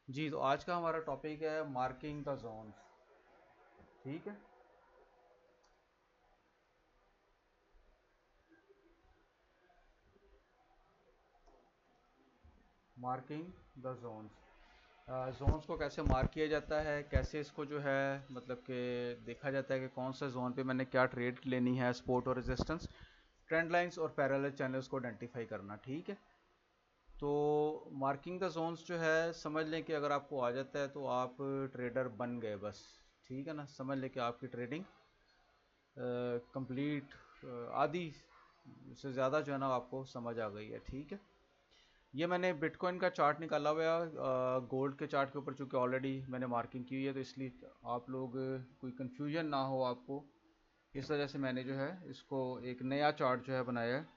जी, तो आज का हमारा टॉपिक है मार्किंग द जोन्स। ठीक है। Marking the Jones. जोन्स को कैसे मार्क किया जाता है, कैसे इसको जो है मतलब कि देखा जाता है कि कौन सा जोन पे मैंने क्या ट्रेड लेनी है, सपोर्ट और रेजिस्टेंस, ट्रेंड लाइंस और पैरेलल चैनल्स को आइडेंटिफाई करना। ठीक है। तो मार्किंग द जोन्स जो है, समझ लें कि अगर आपको आ जाता है तो आप ट्रेडर बन गए बस। ठीक है ना, समझ लें कि आपकी ट्रेडिंग कंप्लीट, आधी से ज़्यादा जो है ना आपको समझ आ गई है। ठीक है। ये मैंने बिटकॉइन का चार्ट निकाला हुआ है, गोल्ड के चार्ट के ऊपर, चूंकि ऑलरेडी मैंने मार्किंग की हुई है, तो इसलिए आप लोग कोई कंफ्यूजन ना हो आपको, इस वजह से मैंने जो है इसको एक नया चार्ट जो है बनाया है।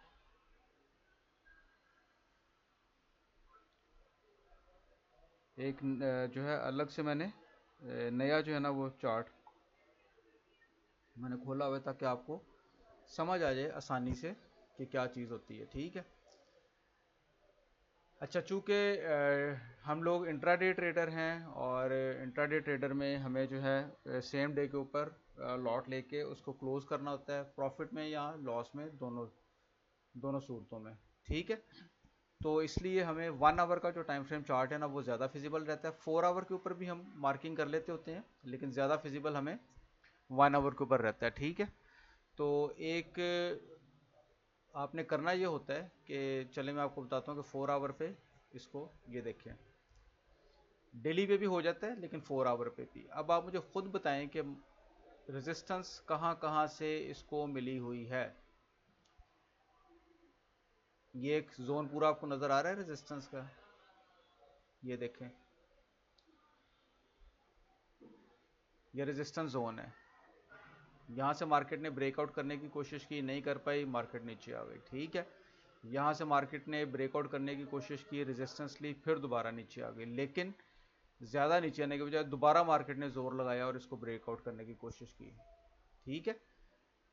एक जो है अलग से मैंने नया जो है ना वो चार्ट मैंने खोला हुआ है, ताकि आपको समझ आ जाए आसानी से कि क्या चीज़ होती है। ठीक है। अच्छा, चूँकि हम लोग इंट्राडे ट्रेडर हैं, और इंट्राडे ट्रेडर में हमें जो है सेम डे के ऊपर लॉट लेके उसको क्लोज करना होता है, प्रॉफिट में या लॉस में, दोनों दोनों सूरतों में। ठीक है। तो इसलिए हमें 1 आवर का जो टाइम फ्रेम चार्ट है ना वो ज़्यादा फिजिबल रहता है। 4 आवर के ऊपर भी हम मार्किंग कर लेते होते हैं, लेकिन ज़्यादा फिजिबल हमें 1 आवर के ऊपर रहता है। ठीक है। तो एक आपने करना ये होता है कि चले मैं आपको बताता हूँ कि 4 आवर पे इसको, ये देखें, डेली पे भी हो जाता है, लेकिन 4 आवर पे भी। अब आप मुझे खुद बताएं कि रेजिस्टेंस कहाँ कहाँ से इसको मिली हुई है। ये एक जोन पूरा आपको नज़र आ रहा है रेजिस्टेंस का, ये देखें, ये रेजिस्टेंस जोन है। यहाँ से मार्केट ने ब्रेकआउट करने की कोशिश की, नहीं कर पाई, मार्केट नीचे आ गई। ठीक है। यहाँ से मार्केट ने ब्रेकआउट करने की कोशिश की, रेजिस्टेंस ली, फिर दोबारा नीचे आ गई, लेकिन ज़्यादा नीचे आने के बजाय दोबारा मार्केट ने जोर लगाया और इसको ब्रेकआउट करने की कोशिश की। ठीक है।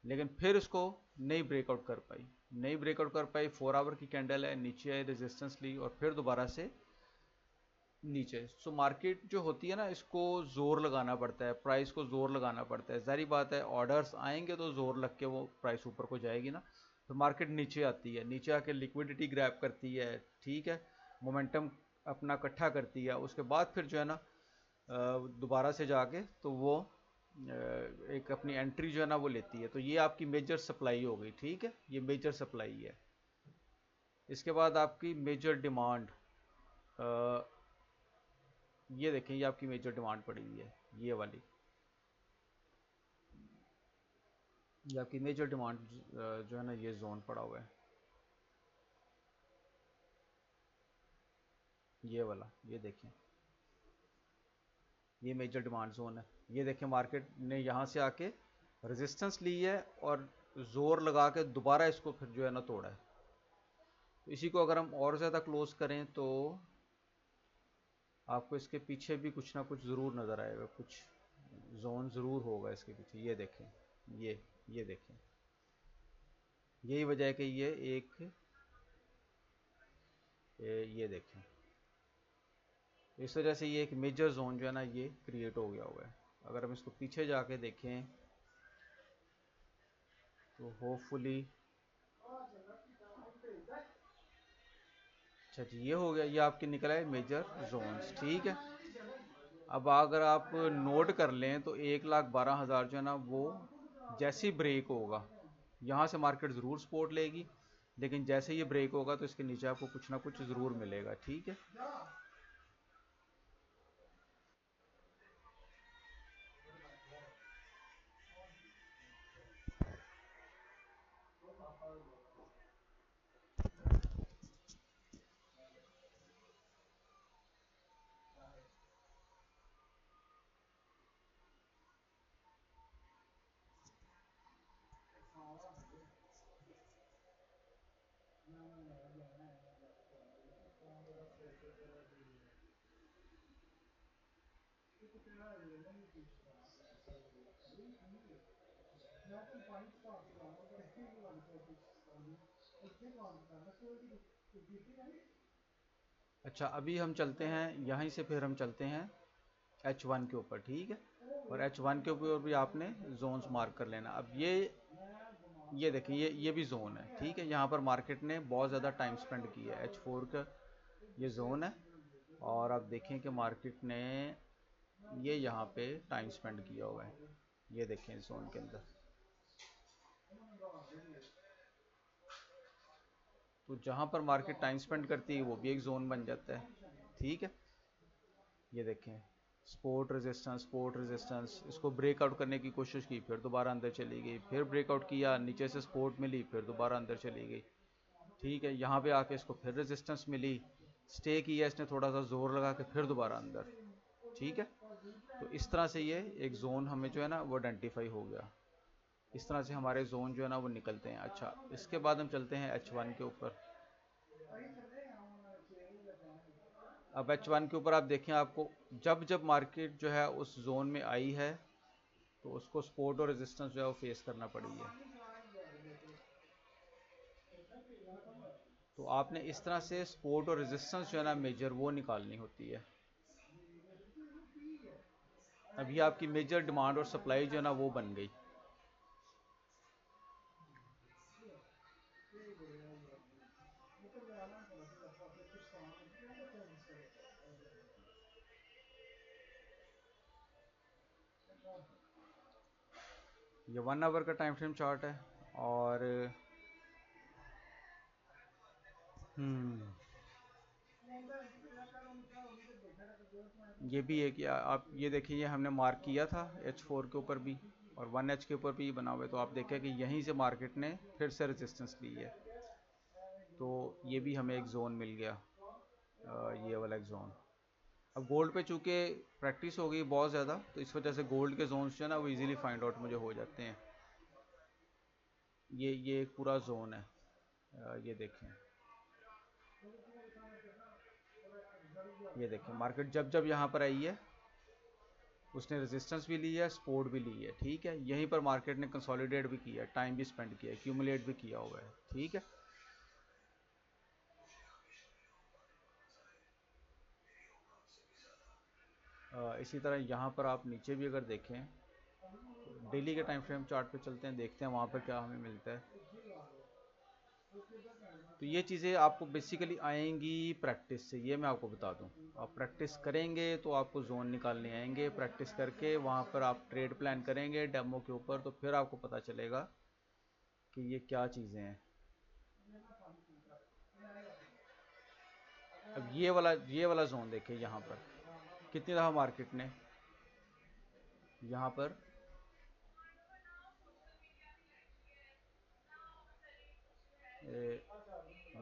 लेकिन फिर उसको नहीं ब्रेकआउट कर पाई, नहीं ब्रेकआउट कर पाई, 4 आवर की कैंडल है, नीचे आई, रेजिस्टेंस ली और फिर दोबारा से नीचे। सो मार्केट जो होती है ना, इसको जोर लगाना पड़ता है, प्राइस को जोर लगाना पड़ता है। सारी बात है, ऑर्डर्स आएंगे तो जोर लग के वो प्राइस ऊपर को जाएगी ना, तो मार्केट नीचे आती है, नीचे आके लिक्विडिटी ग्रैब करती है। ठीक है। मोमेंटम अपना इकट्ठा करती है, उसके बाद फिर जो है ना दोबारा से जाके तो वो एक अपनी एंट्री जो है ना वो लेती है। तो ये आपकी मेजर सप्लाई हो गई। ठीक है। ये मेजर सप्लाई है। इसके बाद आपकी मेजर डिमांड, ये देखें, ये आपकी मेजर डिमांड पड़ी हुई है, ये वाली, ये आपकी मेजर डिमांड जो है ना, ये जोन पड़ा हुआ है, ये वाला, ये देखें, ये मेजर डिमांड जोन है। ये देखें, मार्केट ने यहाँ से आके रेजिस्टेंस ली है और जोर लगा के दोबारा इसको फिर जो है ना तोड़ा है। तो इसी को अगर हम और ज़्यादा क्लोज करें तो आपको इसके पीछे भी कुछ ना कुछ ज़रूर नज़र आएगा, कुछ जोन ज़रूर होगा इसके पीछे। ये देखें, ये देखें, यही वजह है कि ये एक, ये देखें, इस वजह से ये एक मेजर जोन जो है ना ये क्रिएट हो गया हुआ है। अगर हम इसको पीछे जाके देखें तो होपफुली, अच्छा जी, ये हो गया, ये आपके निकला है मेजर जोन्स। ठीक है। अब अगर आप नोट कर लें तो 1,12,000 जो है ना वो जैसे ही ब्रेक होगा, यहाँ से मार्केट ज़रूर सपोर्ट लेगी, लेकिन जैसे ये ब्रेक होगा तो इसके नीचे आपको कुछ ना कुछ ज़रूर मिलेगा। ठीक है। अच्छा, अभी हम चलते हैं यहीं से, फिर हम चलते हैं H1 के ऊपर, ठीक है। और H1 के ऊपर भी आपने जोन्स मार्क कर लेना। अब ये देखिए, ये भी जोन है, ठीक है। यहाँ पर मार्केट ने बहुत ज़्यादा टाइम स्पेंड किया है। H4 का ये जोन है, और आप देखें कि मार्केट ने ये यहाँ पे टाइम स्पेंड किया हुआ है, ये देखें इस जोन के अंदर। तो जहाँ पर मार्केट टाइम स्पेंड करती है वो भी एक जोन बन जाता है, ठीक है। ये देखें, सपोर्ट रेजिस्टेंस, इसको ब्रेकआउट करने की कोशिश की, फिर दोबारा अंदर चली गई, फिर ब्रेकआउट किया, नीचे से सपोर्ट मिली, फिर दोबारा अंदर चली गई, ठीक है। यहाँ पे आके इसको फिर रेजिस्टेंस मिली, स्टे किया इसने, थोड़ा सा जोर लगा के फिर दोबारा अंदर, ठीक है। तो इस तरह से ये एक जोन हमें जो है ना वो आइडेंटिफाई हो गया। इस तरह से हमारे जोन जो है ना वो निकलते हैं। अच्छा, इसके बाद हम चलते हैं H1 के ऊपर। अब H1 के ऊपर आप देखें, आपको जब जब मार्केट जो है उस जोन में आई है तो उसको सपोर्ट और रेजिस्टेंस जो है वो फेस करना पड़ी है। तो आपने इस तरह से सपोर्ट और रेजिस्टेंस जो है ना मेजर वो निकालनी होती है। अभी आपकी मेजर डिमांड और सप्लाई जो है ना वो बन गई। ये 1 आवर का टाइम फ्रेम चार्ट है। और हम्म ये भी है कि आप ये देखिए, ये हमने मार्क किया था H4 के ऊपर भी और 1H के ऊपर भी बना हुआ है। तो आप देखें कि यहीं से मार्केट ने फिर से रेजिस्टेंस ली है, तो ये भी हमें एक जोन मिल गया, ये वाला एक जोन। अब गोल्ड पे चूंकि प्रैक्टिस हो गई बहुत ज़्यादा, तो इस वजह से गोल्ड के जोन्स जो है ना वो इजीली फाइंड आउट मुझे हो जाते हैं। ये एक पूरा जोन है, ये देखें, ये देखें मार्केट जब जब यहाँ पर आई है उसने रेजिस्टेंस भी ली है, सपोर्ट भी ली है, ठीक है। यहीं पर मार्केट ने कंसोलिडेट भी किया, टाइम भी स्पेंड किया, एक्यूमुलेट भी किया हुआ है, ठीक है। इसी तरह यहाँ पर आप नीचे भी अगर देखें, तो डेली के टाइम फ्रेम चार्ट पे चलते हैं, देखते हैं वहाँ पर क्या हमें मिलता है। तो ये चीज़ें आपको बेसिकली आएंगी प्रैक्टिस से, ये मैं आपको बता दूं। आप प्रैक्टिस करेंगे तो आपको जोन निकालने आएंगे, प्रैक्टिस करके वहाँ पर आप ट्रेड प्लान करेंगे डेमो के ऊपर, तो फिर आपको पता चलेगा कि ये क्या चीज़ें हैं। अब ये वाला जोन देखिए, यहाँ पर कितनी दफ़ा मार्केट ने यहाँ पर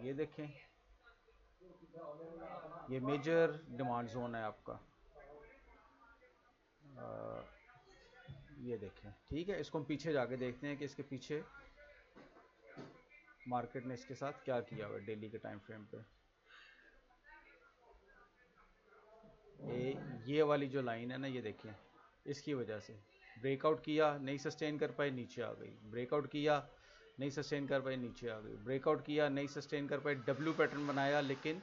ये देखें, ये मेजर डिमांड जोन है आपका, ये देखें, ठीक है। इसको हम पीछे जाके देखते हैं कि इसके पीछे मार्केट ने इसके साथ क्या किया हुआ है डेली के टाइम फ्रेम पे। ये वाली जो लाइन है ना, ये देखें, इसकी वजह से ब्रेकआउट किया, नहीं सस्टेन कर पाए, नीचे आ गई, ब्रेकआउट किया, नहीं सस्टेन कर पाए, नीचे आ गई, ब्रेकआउट किया, नहीं सस्टेन कर पाए, डब्ल्यू पैटर्न बनाया लेकिन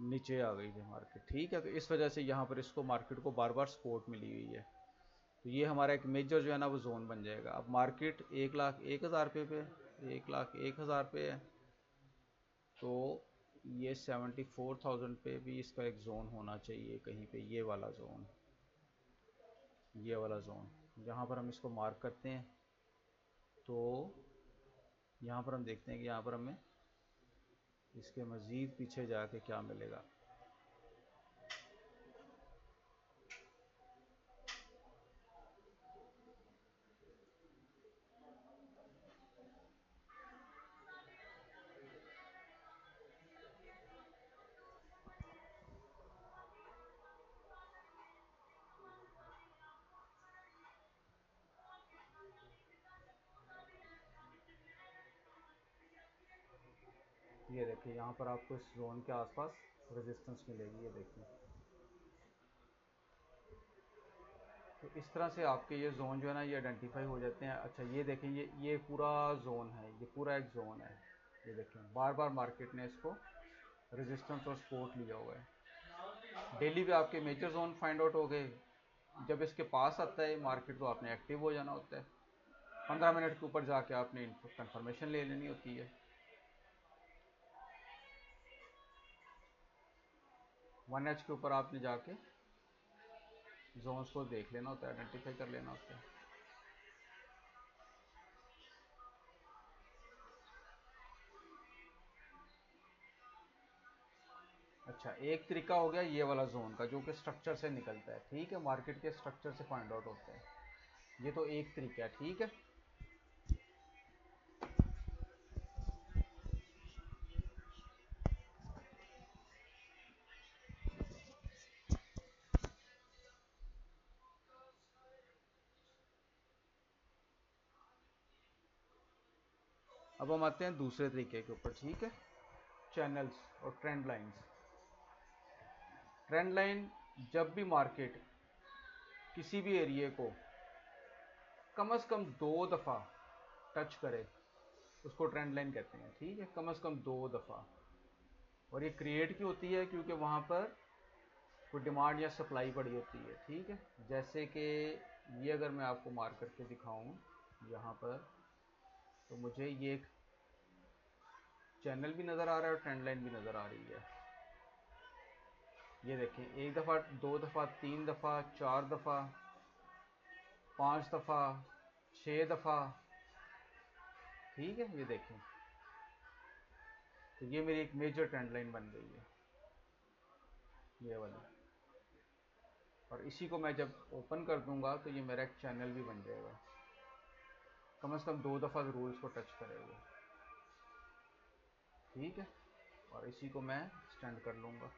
नीचे आ गई थी मार्केट, ठीक है। तो इस वजह से यहाँ पर इसको मार्केट को बार बार सपोर्ट मिली हुई है। तो ये हमारा एक मेजर जो है ना वो जोन बन जाएगा। अब मार्केट 1,01,000 पे 1,01,000 पे है, तो ये 74,000 पे भी इसका एक जोन होना चाहिए कहीं पे, ये वाला जोन, ये वाला जोन जहाँ पर हम इसको मार्क करते हैं। तो यहाँ पर हम देखते हैं कि यहाँ पर हमें इसके मज़ीद पीछे जाके क्या मिलेगा। ये देखिए, यहाँ पर आपको इस जोन के आसपास रेजिस्टेंस मिलेगी, ये देखिए। तो इस तरह से आपके ये जोन जो है ना ये आइडेंटिफाई हो जाते हैं। अच्छा, ये देखें, ये पूरा जोन है, ये पूरा एक जोन है, ये देखें बार बार मार्केट ने इसको रेजिस्टेंस और सपोर्ट लिया हुआ है। डेली पे आपके मेजर जोन फाइंड आउट हो गए। जब इसके पास आता है मार्केट तो आपने एक्टिव हो जाना होता है। 15 मिनट के ऊपर जाके आपने कंफर्मेशन ले लेनी होती है। 1H के ऊपर आपने जाके जोन्स को देख लेना होता है, आइडेंटिफाई कर लेना होता है। अच्छा, एक तरीका हो गया ये वाला जोन का जो कि स्ट्रक्चर से निकलता है, ठीक है, मार्केट के स्ट्रक्चर से फाइंड आउट होता है। ये तो एक तरीका है, ठीक है। अब हम आते हैं दूसरे तरीके के ऊपर, ठीक है, चैनल्स और ट्रेंड लाइंस। ट्रेंड लाइन, जब भी मार्केट किसी भी एरिए को कम से कम 2 दफ़ा टच करे उसको ट्रेंड लाइन कहते हैं, ठीक है, कम से कम 2 दफ़ा। और ये क्रिएट क्यों होती है? क्योंकि वहाँ पर कोई डिमांड या सप्लाई पड़ी होती है, ठीक है। जैसे कि ये अगर मैं आपको मार्क करके दिखाऊं यहाँ पर, तो मुझे ये एक चैनल भी नज़र आ रहा है और ट्रेंड लाइन भी नज़र आ रही है। ये देखें, 1 दफ़ा, 2 दफ़ा, 3 दफ़ा, 4 दफ़ा, 5 दफ़ा, 6 दफ़ा, ठीक है। ये देखें, तो ये मेरी एक मेजर ट्रेंड लाइन बन गई है, ये वाली। और इसी को मैं जब ओपन कर दूंगा तो ये मेरा एक चैनल भी बन जाएगा। कम से कम 2 दफ़ा ज़रूर इसको टच करेगा, ठीक है। और इसी को मैं एक्सटेंड कर लूँगा।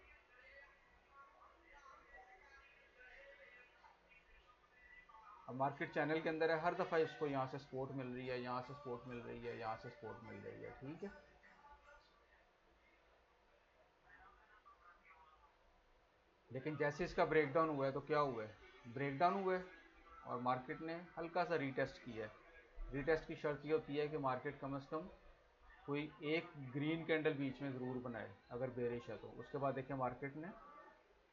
अब मार्केट चैनल के अंदर है, हर दफ़ा इसको यहाँ से सपोर्ट मिल रही है, यहाँ से सपोर्ट मिल रही है, यहाँ से सपोर्ट मिल रही है, ठीक है। लेकिन जैसे इसका ब्रेकडाउन हुआ है तो क्या हुआ है? ब्रेकडाउन हुआ है और मार्केट ने हल्का सा रीटेस्ट किया है। रीटेस्ट की शर्त ये होती है कि मार्केट कम से कम कोई एक ग्रीन कैंडल बीच में ज़रूर बनाए, अगर बेरिश है तो। उसके बाद देखिए मार्केट ने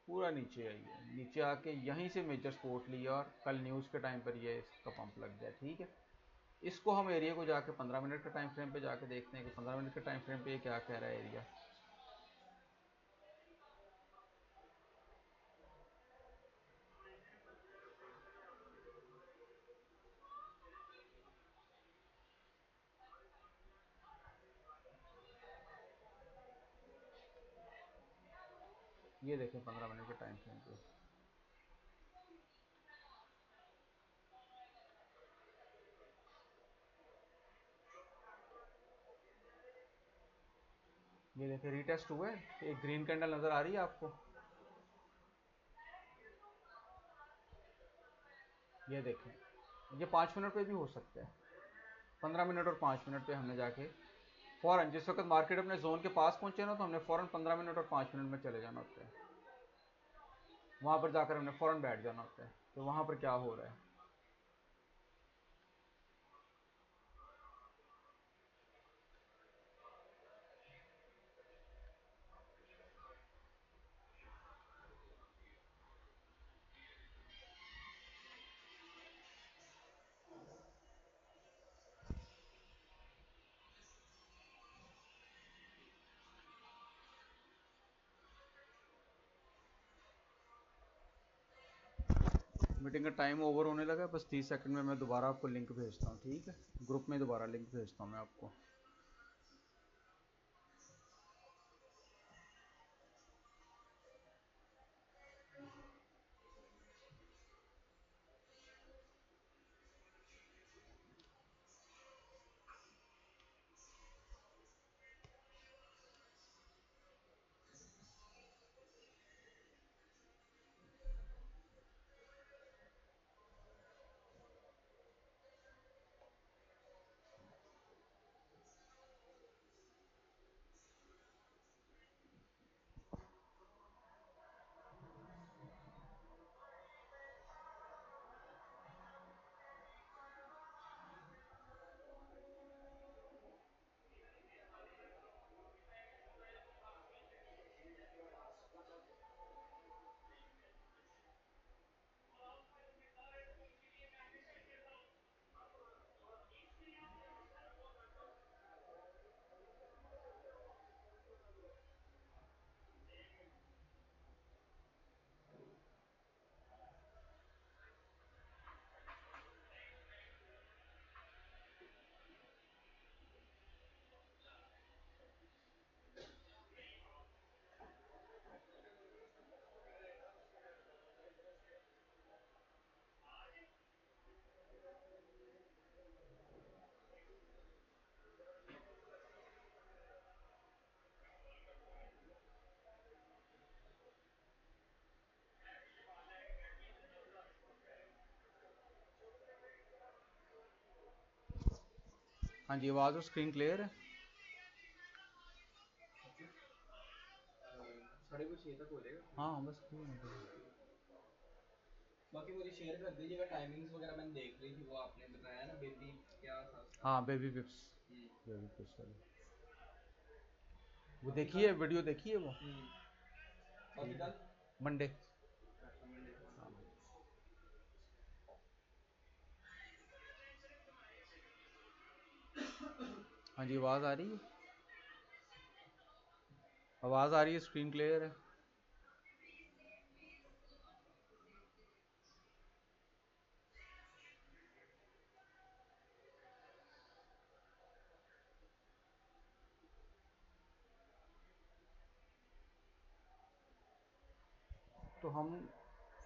पूरा नीचे आई है, नीचे आके यहीं से मेजर सपोर्ट लिया और कल न्यूज़ के टाइम पर ये इसका पंप लग गया, ठीक है। इसको हम एरिया को जाके 15 मिनट के टाइम फ्रेम पे जाके देखते हैं कि 15 मिनट के टाइम फ्रेम पे ये क्या कह रहा है एरिया। ये देखें 15 मिनट के टाइम फ्रेम पे, ये देखें रीटेस्ट हुआ है। एक ग्रीन कैंडल नज़र आ रही है आपको? ये देखें, ये 5 मिनट पे भी हो सकता है। 15 मिनट और 5 मिनट पे हमने जाके फ़ौरन, जिस वक्त मार्केट अपने जोन के पास पहुंचे ना, तो हमने फ़ौरन 15 मिनट और 5 मिनट में चले जाना होता है। वहाँ पर जाकर हमने फ़ौरन बैठ जाना होता है तो वहाँ पर क्या हो रहा है। मीटिंग का टाइम ओवर होने लगा, बस 30 सेकंड में मैं दोबारा आपको लिंक भेजता हूँ, ठीक है। ग्रुप में दोबारा लिंक भेजता हूँ मैं आपको। हाँ जी, आवाज़ और स्क्रीन क्लियर है। 6:30 तक हो जाएगा। हाँ बस clear है। बाकी मुझे शेयर कर दीजिएगा, टाइमिंग्स वगैरह मैंने देख ली थी, वो आपने बताया ना बेबी क्या था उसका। हाँ बेबी पिप्स, हम्म, बेबी पिप्स वाली वो बाकी देखी कल है, वीडियो देखी है वो। बाकी ठीक है, कल मंडे। अच्छा मंडे को। हाँ। हाँ जी, आवाज़ आ रही है, आवाज़ आ रही है, स्क्रीन क्लियर है। तो हम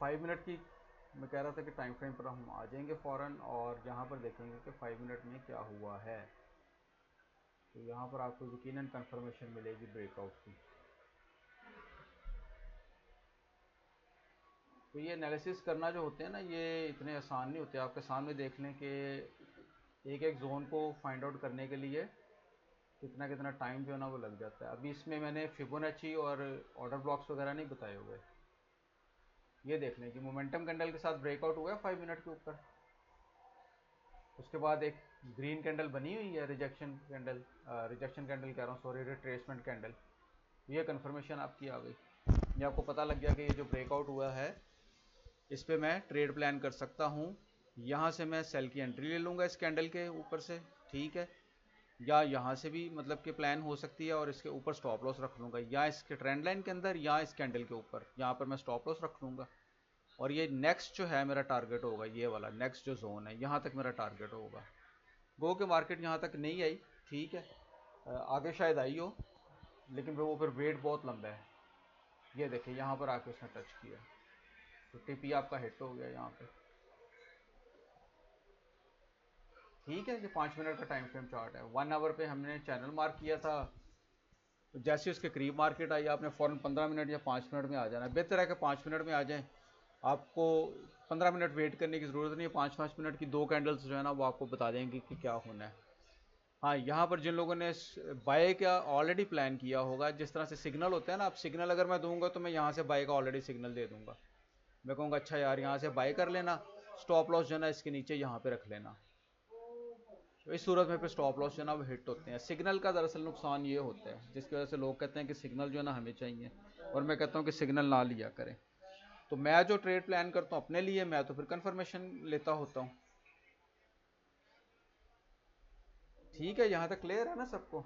5 मिनट की, मैं कह रहा था कि टाइम फ्रेम पर हम आ जाएंगे फ़ौरन, और यहाँ पर देखेंगे कि 5 मिनट में क्या हुआ है। तो यहाँ पर आपको यकीनन कंफर्मेशन मिलेगी ब्रेकआउट की। तो ये एनालिसिस करना जो होते हैं ना, ये इतने आसान नहीं होते। आपके सामने देख लें कि एक एक जोन को फाइंड आउट करने के लिए कितना कितना टाइम जो है ना वो लग जाता है। अभी इसमें मैंने फिबोनाची और ऑर्डर ब्लॉक्स वगैरह नहीं बताए हुए। ये देख लें कि मोमेंटम कैंडल के साथ ब्रेकआउट हुआ है 5 मिनट के ऊपर, उसके बाद एक ग्रीन कैंडल बनी हुई है, रिजेक्शन कैंडल, रिजेक्शन कैंडल कह रहा हूँ, सॉरी, रिट्रेसमेंट कैंडल। ये कंफर्मेशन आपकी आ गई, ये आपको पता लग गया कि ये जो ब्रेकआउट हुआ है इस पर मैं ट्रेड प्लान कर सकता हूँ। यहाँ से मैं सेल की एंट्री ले लूँगा इस कैंडल के ऊपर से, ठीक है, या यहाँ से भी मतलब कि प्लान हो सकती है, और इसके ऊपर स्टॉप लॉस रख लूँगा, या इसके ट्रेंड लाइन के अंदर या इस कैंडल के ऊपर, यहाँ पर मैं स्टॉप लॉस रख लूँगा। और ये नेक्स्ट जो है मेरा टारगेट होगा, ये वाला नेक्स्ट जो जोन है, यहाँ तक मेरा टारगेट होगा। गो के मार्केट यहाँ तक नहीं आई, ठीक है, आगे शायद आई हो, लेकिन वो फिर वेट बहुत लंबा है। ये देखिए यहाँ पर आके उसने टच किया, तो टिपी आपका हिट हो गया यहाँ पे, ठीक है। ये 5 मिनट का टाइम फ्रेम चार्ट है। 1 आवर पे हमने चैनल मार्क किया था, तो जैसे उसके करीब मार्केट आई आपने फ़ौरन 15 मिनट या 5 मिनट में आ जाना है। बेहतर है कि 5 मिनट में आ जाएं, आपको 15 मिनट वेट करने की ज़रूरत नहीं है। 5-5 मिनट की दो कैंडल्स जो है ना वो आपको बता देंगे कि क्या होना है। हाँ, यहाँ पर जिन लोगों ने बाय का ऑलरेडी प्लान किया होगा, जिस तरह से सिग्नल होता है ना, आप सिग्नल अगर मैं दूंगा तो मैं यहाँ से बाय का ऑलरेडी सिग्नल दे दूंगा। मैं कहूँगा अच्छा यार यहाँ से बाय कर लेना, स्टॉप लॉस जो है ना इसके नीचे यहाँ पे रख लेना। तो इस सूरत में फिर स्टॉप लॉस जो है ना वो हिट होते हैं। सिग्नल का दरअसल नुकसान ये होता है, जिसकी वजह से लोग कहते हैं कि सिग्नल जो है ना हमें चाहिए, और मैं कहता हूँ कि सिग्नल ना लिया करें। तो मैं जो ट्रेड प्लान करता हूँ अपने लिए, मैं तो फिर कंफर्मेशन लेता होता हूँ। ठीक है, यहाँ तक क्लियर है ना सबको?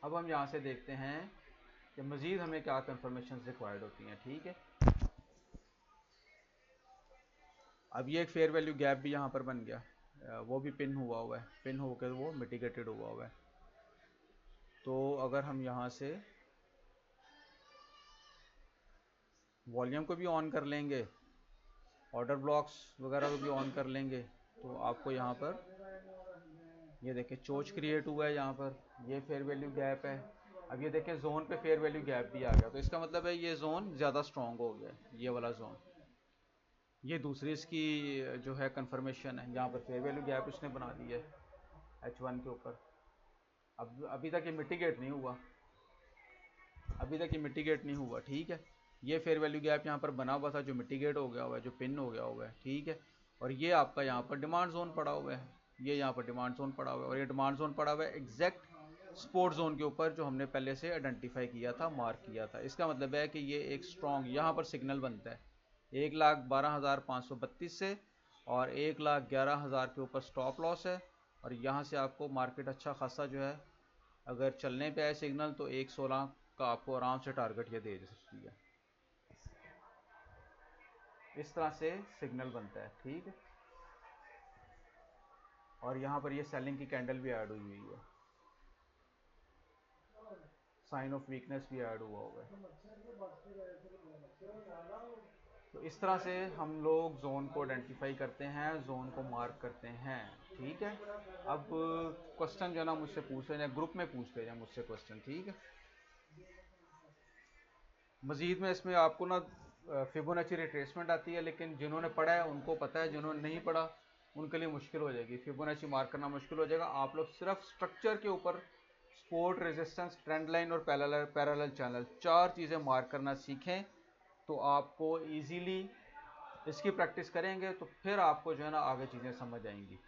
अब हम यहाँ से देखते हैं कि मज़ीद हमें क्या कंफर्मेशन रिक्वायर्ड होती हैं, ठीक है। अब ये एक फेयर वैल्यू गैप भी यहाँ पर बन गया, वो भी पिन हुआ है, पिन होकर वो मिटिगेटेड हुआ है। तो अगर हम यहाँ से वॉल्यूम को भी ऑन कर लेंगे, ऑर्डर ब्लॉक्स वगैरह को भी ऑन कर लेंगे, तो आपको यहाँ पर ये देखें चोच क्रिएट हुआ है यहाँ पर, ये फेयर वैल्यू गैप है। अब ये देखें जोन पे फेयर वैल्यू गैप भी आ गया, तो इसका मतलब है ये जोन ज़्यादा स्ट्रॉन्ग हो गया, ये वाला जोन। ये दूसरी इसकी जो है कंफर्मेशन है, यहाँ पर फेयर वैल्यू गैप उसने बना दी है H1 के ऊपर। अब अभी तक ये मिटिगेट नहीं हुआ, अभी तक ये मिटिगेट नहीं हुआ, ठीक है। ये फेयर वैल्यू गैप यहाँ पर बना हुआ था, जो मिटिगेट हो गया हुआ है, जो पिन हो गया हुआ है, ठीक है। और ये आपका यहाँ पर डिमांड जोन पड़ा हुआ है, ये यहाँ पर डिमांड जोन पड़ा हुआ है, और ये डिमांड जोन पड़ा हुआ है एग्जैक्ट स्पोर्ट जोन के ऊपर, जो हमने पहले से आइडेंटिफाई किया था, मार्क किया था। इसका मतलब है कि ये एक स्ट्रॉन्ग यहाँ पर सिग्नल बनता है 1,12,532 से, और 1,11,000 के ऊपर स्टॉप लॉस है। और यहाँ से आपको मार्केट अच्छा खासा जो है, अगर चलने पे आए सिग्नल, तो 1,16 का आपको आराम से टारगेट ये दे सकती है। इस तरह से सिग्नल बनता है, ठीक है। और यहाँ पर ये सेलिंग की कैंडल भी ऐड हुई है, साइन ऑफ वीकनेस भी ऐड हुआ होगा। तो इस तरह से हम लोग जोन को आइडेंटिफाई करते हैं, जोन को मार्क करते हैं, ठीक है। अब क्वेश्चन जो है ना मुझसे पूछ रहे हैं, ग्रुप में पूछ रहे हैं मुझसे क्वेश्चन, ठीक है। मज़ीद में इसमें आपको ना फिबोनाची रिट्रेसमेंट आती है, लेकिन जिन्होंने पढ़ा है उनको पता है, जिन्होंने नहीं पढ़ा उनके लिए मुश्किल हो जाएगी, फिबोनाची मार्क करना मुश्किल हो जाएगा। आप लोग सिर्फ स्ट्रक्चर के ऊपर सपोर्ट, रेजिस्टेंस, ट्रेंड लाइन और पैरेलल चैनल 4 चीज़ें मार्क करना सीखें, तो आपको ईजीली इसकी प्रैक्टिस करेंगे तो फिर आपको जो है ना आगे चीज़ें समझ आएंगी।